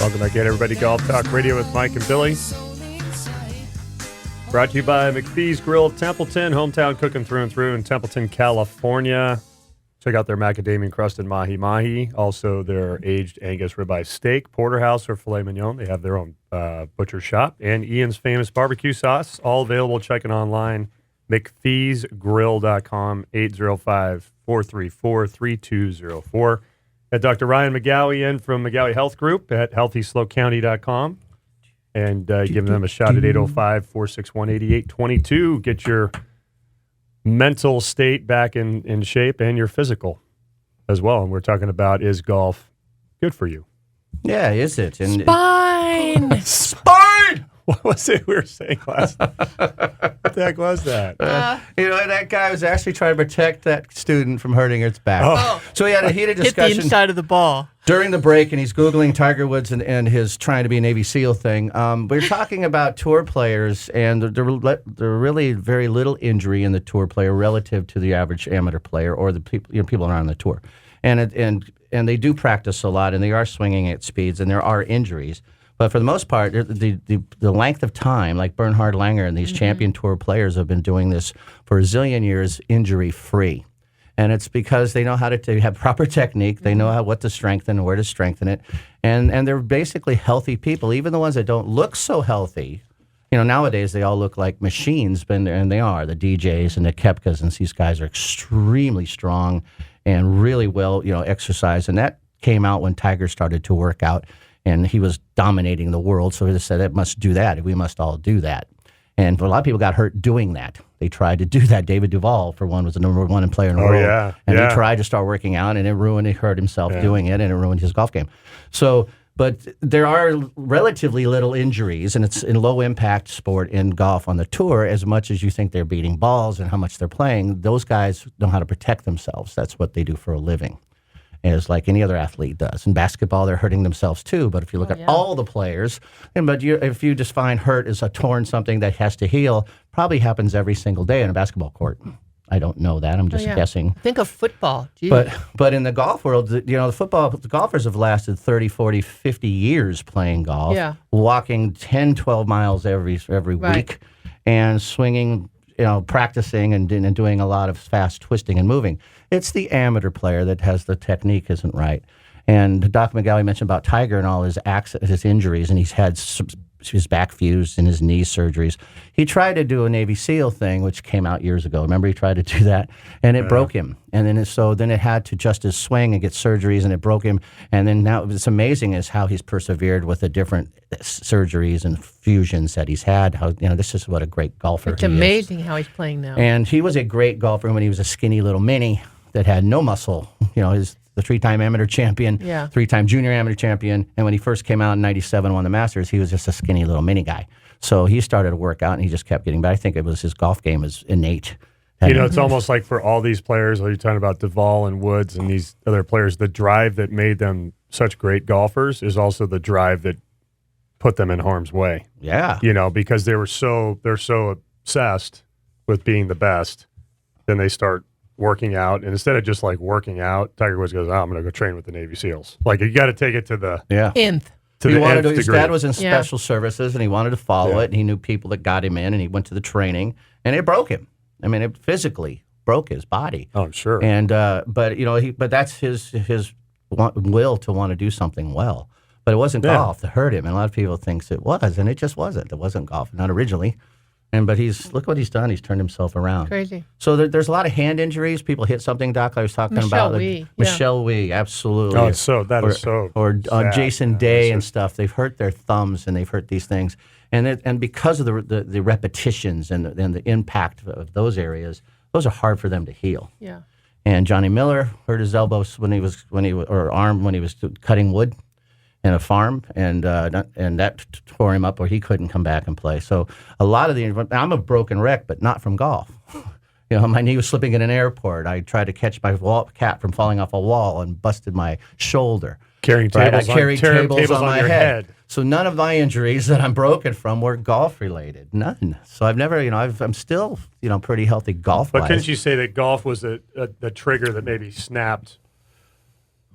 Welcome back in, everybody. Golf Talk Radio with Mike and Billy. Brought to you by McPhee's Grill, Templeton, hometown cooking through and through in Templeton, California. Check out their macadamia crusted mahi mahi. Also, their aged Angus ribeye steak, porterhouse, or filet mignon. They have their own butcher shop. And Ian's famous barbecue sauce, all available. Checking online, McPhee'sGrill.com, 805-434-3204. Got Dr. Ryan McGowie in from McGowie Health Group at HealthySlowCounty.com. And giving them a shot at 805-461-8822. Get your mental state back in shape and your physical as well. And we're talking about, is golf good for you? Yeah, is it? And Spine! Spine! What was it we were saying last night? What the heck was that? That guy was actually trying to protect that student from hurting its back. Oh. So he had a heated Hit the discussion inside of the ball. during the break, and he's Googling Tiger Woods and his trying to be a Navy SEAL thing. We're talking about tour players, and there really very little injury in the tour player relative to the average amateur player or the people around the tour. And they do practice a lot, and they are swinging at speeds, and there are injuries. But for the most part, the length of time, like Bernhard Langer and these champion tour players have been doing this for a zillion years injury-free. And it's because they know how to have proper technique. They know what to strengthen and where to strengthen it. And they're basically healthy people, even the ones that don't look so healthy. Nowadays they all look like machines, and they are. The DJs and the Koepkas, and these guys are extremely strong and really well, exercised. And that came out when Tiger started to work out. And he was dominating the world, so he said, it must do that. We must all do that. And a lot of people got hurt doing that. They tried to do that. David Duval, for one, was the number one player in the world. Yeah. And he tried to start working out, and he hurt himself doing it, and it ruined his golf game. So, but there are relatively little injuries, and it's in low-impact sport in golf on the tour. As much as you think they're beating balls and how much they're playing, those guys know how to protect themselves. That's what they do for a living, as like any other athlete does. In basketball, they're hurting themselves too. But if you look at all the players, if you just find hurt as a torn something that has to heal, probably happens every single day in a basketball court. I don't know that. I'm just guessing. Think of football. Gee. But in the golf world, the golfers have lasted 30, 40, 50 years playing golf, walking 10, 12 miles every week, and swinging, practicing and doing a lot of fast twisting and moving. It's the amateur player that has the technique isn't right. And Doc McGowie mentioned about Tiger and all his injuries, and he's had his back fused and his knee surgeries. He tried to do a Navy SEAL thing, which came out years ago. Remember, he tried to do that, and it broke him. And then it had to adjust his swing and get surgeries, and it broke him. And then now it's amazing is how he's persevered with the different surgeries and fusions that he's had. How this is what a great golfer It's he amazing is. how he's playing now. And he was a great golfer when he was a skinny little mini that had no muscle. He's the three-time amateur champion, three-time junior amateur champion. And when he first came out in '97 and won the Masters, he was just a skinny little mini guy. So he started to work out, and he just kept getting better. I think it was his golf game was innate. It's almost like for all these players, like you're talking about Duval and Woods and these other players, the drive that made them such great golfers is also the drive that put them in harm's way. Yeah. Because they're so obsessed with being the best, then they start working out, and instead of just like working out, Tiger Woods goes, I'm going to go train with the Navy SEAls. Like, you got to take it to the nth. His dad was in special services, and he wanted to follow it, and he knew people that got him in, and he went to the training, and it broke him. I mean, it physically broke his body. Oh, I'm sure. And but that's his will to want to do something well. But it wasn't golf that hurt him, and a lot of people thinks it was, and it just wasn't. It wasn't golf, not originally. But look what he's done. He's turned himself around. Crazy. So there's a lot of hand injuries. People hit something, Doc. I was talking about Michelle Wie, absolutely. Oh, that is so or sad. Jason Day and stuff. They've hurt their thumbs and they've hurt these things, and because of the repetitions and the impact of those areas, those are hard for them to heal. Yeah. And Johnny Miller hurt his elbows or arm when he was cutting wood in a farm, and that tore him up where he couldn't come back and play. So a lot of I'm a broken wreck, but not from golf. My knee was slipping in an airport. I tried to catch my cat from falling off a wall and busted my shoulder. Carrying tables, I carried tables on my your head. So none of my injuries that I'm broken from were golf related. None. So I've never, I'm still, pretty healthy golf-wise. But couldn't you say that golf was the trigger that maybe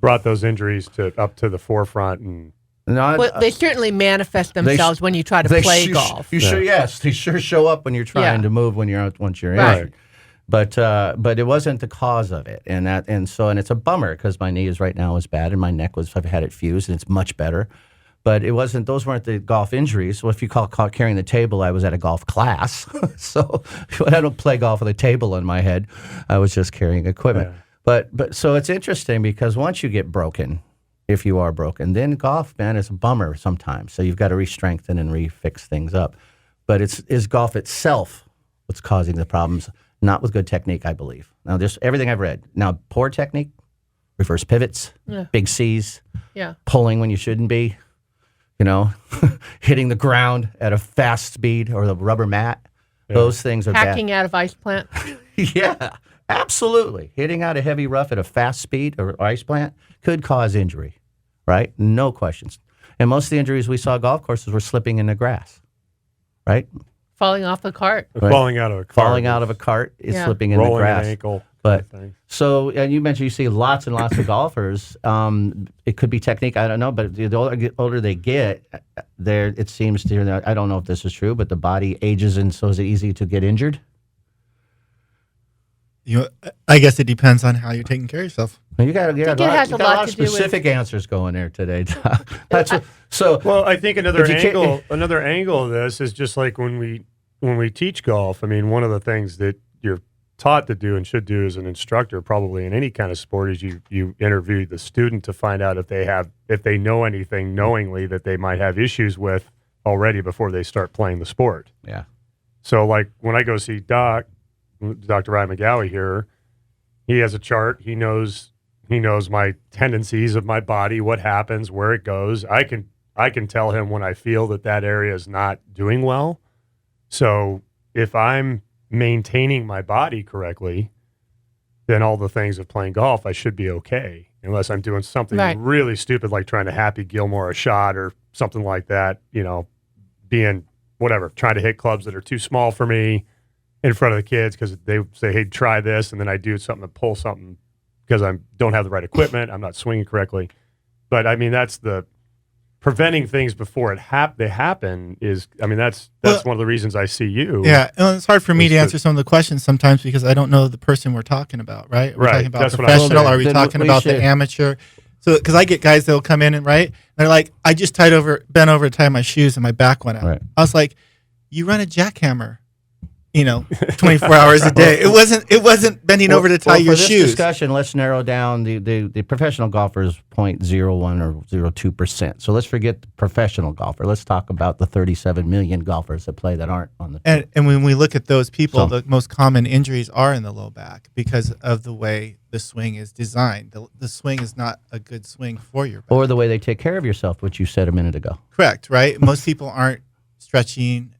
brought those injuries up to the forefront? And No, Well, they certainly manifest themselves when you try to play golf. You sure? Yes, they sure show up when you're trying to move when you're out once you're Right. in. But it wasn't the cause of it, and it's a bummer because my knee is right now is bad, and my neck I've had it fused, and it's much better. But it wasn't; those weren't the golf injuries. Well, if you call carrying the table, I was at a golf class, so I don't play golf with a table on my head. I was just carrying equipment. Yeah. But so it's interesting because once you get broken, if you are broken, then golf, man, is a bummer sometimes. So you've got to re-strengthen and re-fix things up. But is golf itself what's causing the problems? Not with good technique, I believe. Now, just everything I've read. Now, poor technique, reverse pivots, big C's, pulling when you shouldn't be, hitting the ground at a fast speed or the rubber mat. Yeah. Those things are Hacking out of ice plant. Yeah, absolutely. Hitting out a heavy rough at a fast speed or ice plant could cause injury, right? No questions. And most of the injuries we saw at golf courses were slipping in the grass, right? Falling off a cart. Right. Falling out of a cart. Falling out of a cart is slipping in the grass. Rolling an ankle. But so, and you mentioned you see lots and lots of golfers. It could be technique, I don't know. But the older they get, it seems to. I don't know if this is true, but the body ages, and so is it easy to get injured? I guess it depends on how you're taking care of yourself. You got a lot of to do with specific answers going there today. That's so. Well, I think another angle of this is just like when we teach golf. I mean, one of the things that you're taught to do and should do as an instructor, probably in any kind of sport, is you interview the student to find out if they know anything knowingly that they might have issues with already before they start playing the sport. Yeah. So, like when I go see Dr. Ryan McGowie here, he has a chart. He knows my tendencies of my body, what happens, where it goes. I can tell him when I feel that area is not doing well. So if I'm maintaining my body correctly, then all the things of playing golf, I should be okay. Unless I'm doing something really stupid like trying to Happy Gilmore a shot or something like that, being whatever, trying to hit clubs that are too small for me in front of the kids because they say, hey, try this, and then I do something to pull something because I don't have the right equipment, I'm not swinging correctly. But, I mean, that's the preventing things before they happen is, I mean, that's one of the reasons I see you. Yeah, and it's hard for me to answer some of the questions sometimes because I don't know the person we're talking about, right? We're talking about professional, are we talking about the amateur? So, because I get guys that will come in and they're like, I just bent over to tie my shoes and my back went out. Right. I was like, you run a jackhammer, 24 hours a day. It wasn't bending over to tie your shoes. For this discussion, let's narrow down the professional golfer's 0.01 or 0.2%. So let's forget the professional golfer. Let's talk about the 37 million golfers that play that aren't on the tour. And when we look at those people, the most common injuries are in the low back because of the way the swing is designed. The swing is not a good swing for your back. Or the way they take care of yourself, which you said a minute ago. Correct, right? Most people aren't stretching,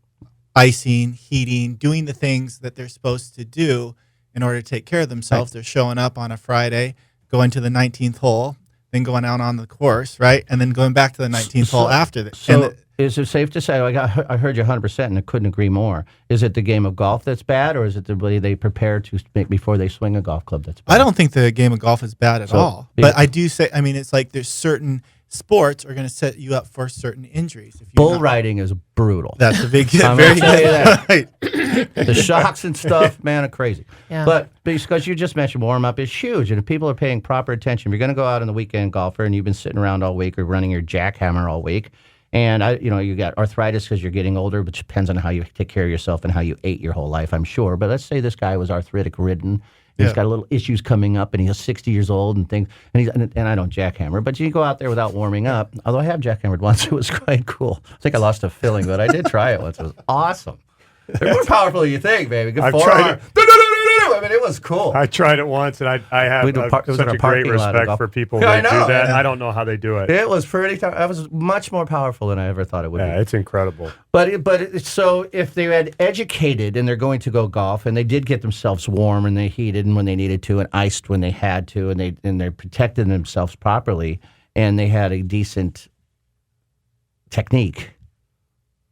icing, heating, doing the things that they're supposed to do in order to take care of themselves. Right. They're showing up on a Friday, going to the 19th hole, then going out on the course, right? And then going back to the 19th hole after that. So is it safe to say, I heard you 100% and I couldn't agree more. Is it the game of golf that's bad, or is it the way they prepare to before they swing a golf club that's bad? I don't think the game of golf is bad at all. But I do say, I mean, it's like there's certain sports are going to set you up for certain injuries. Bull riding is brutal. That's a big, I'm very tell you that. Right. The shocks and stuff, man, are crazy. Yeah. But because you just mentioned warm-up is huge, and if people are paying proper attention, if you're going to go out on the weekend golfer and you've been sitting around all week or running your jackhammer all week, and you got arthritis because you're getting older, which depends on how you take care of yourself and how you ate your whole life, I'm sure. But let's say this guy was arthritic-ridden. He's got a little issues coming up, and he's 60 years old and things. And I don't jackhammer, but you go out there without warming up. Although I have jackhammered once, it was quite cool. I think I lost a filling, but I did try it once. It was awesome. They're more powerful than you think, baby. Good forearm. I mean, it was cool. I tried it once, and I have such a great respect for people that do that. I don't know how they do it. It was pretty tough. It was much more powerful than I ever thought it would be. Yeah, it's incredible. So if they had educated and they're going to go golf, and they did get themselves warm and they heated when they needed to and iced when they had to, and they protected themselves properly, and they had a decent technique,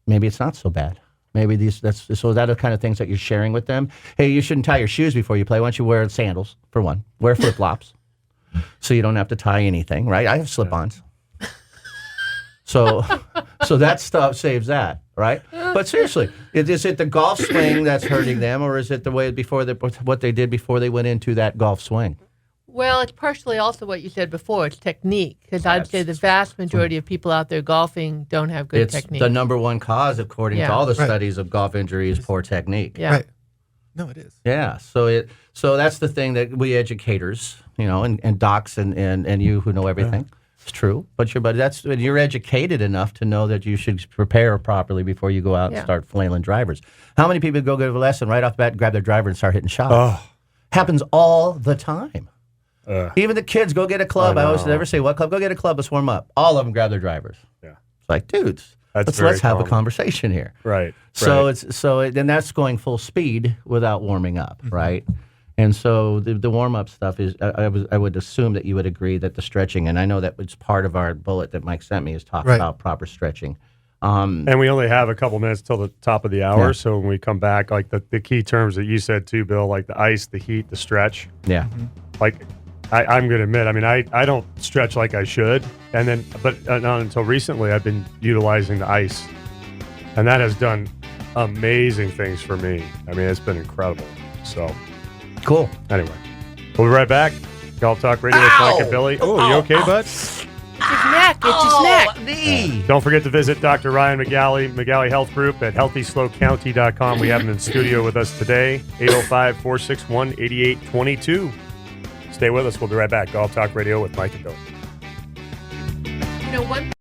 maybe it's not so bad. Maybe that's the kind of things that you're sharing with them. Hey, you shouldn't tie your shoes before you play. Why don't you wear sandals, for one? Wear flip-flops so you don't have to tie anything, right? I have slip-ons. So that stuff saves that, right? But seriously, is it the golf swing that's hurting them, or is it the way what they did before they went into that golf swing? Well, it's partially also what you said before. It's technique, because I'd say the vast majority of people out there golfing don't have good technique. It's the number one cause, according to all the studies of golf injury, is poor technique. Yeah. Right. No, it is. Yeah. So that's the thing that we educators, and docs and you who know everything. It's true, but you're educated enough to know that you should prepare properly before you go out and start flailing drivers. How many people go get a lesson right off the bat, grab their driver and start hitting shots? Oh. Happens all the time. Even the kids go get a club. I always never say, what club? Go get a club, let's warm up. All of them grab their drivers. Yeah. It's like, dudes, let's have a conversation here. Right. So then that's going full speed without warming up, right? And so the warm-up stuff is, I would assume that you would agree that the stretching, and I know that it's part of our bullet that Mike sent me, is talking about proper stretching. And we only have a couple minutes till the top of the hour, so when we come back, like the key terms that you said too, Bill, like the ice, the heat, the stretch. Yeah. Like I'm going to admit, I mean, I don't stretch like I should, but not until recently I've been utilizing the ice, and that has done amazing things for me. I mean, it's been incredible. So. Cool. Anyway, we'll be right back. Golf Talk Radio with Mike and Billy. Oh, you okay, bud? It's his neck. It's his neck. Knee. Don't forget to visit Dr. Ryan McGalley Health Group at HealthySlowCounty.com. We have him in studio with us today, 805-461-8822. Stay with us. We'll be right back. Golf Talk Radio with Mike and Billy. One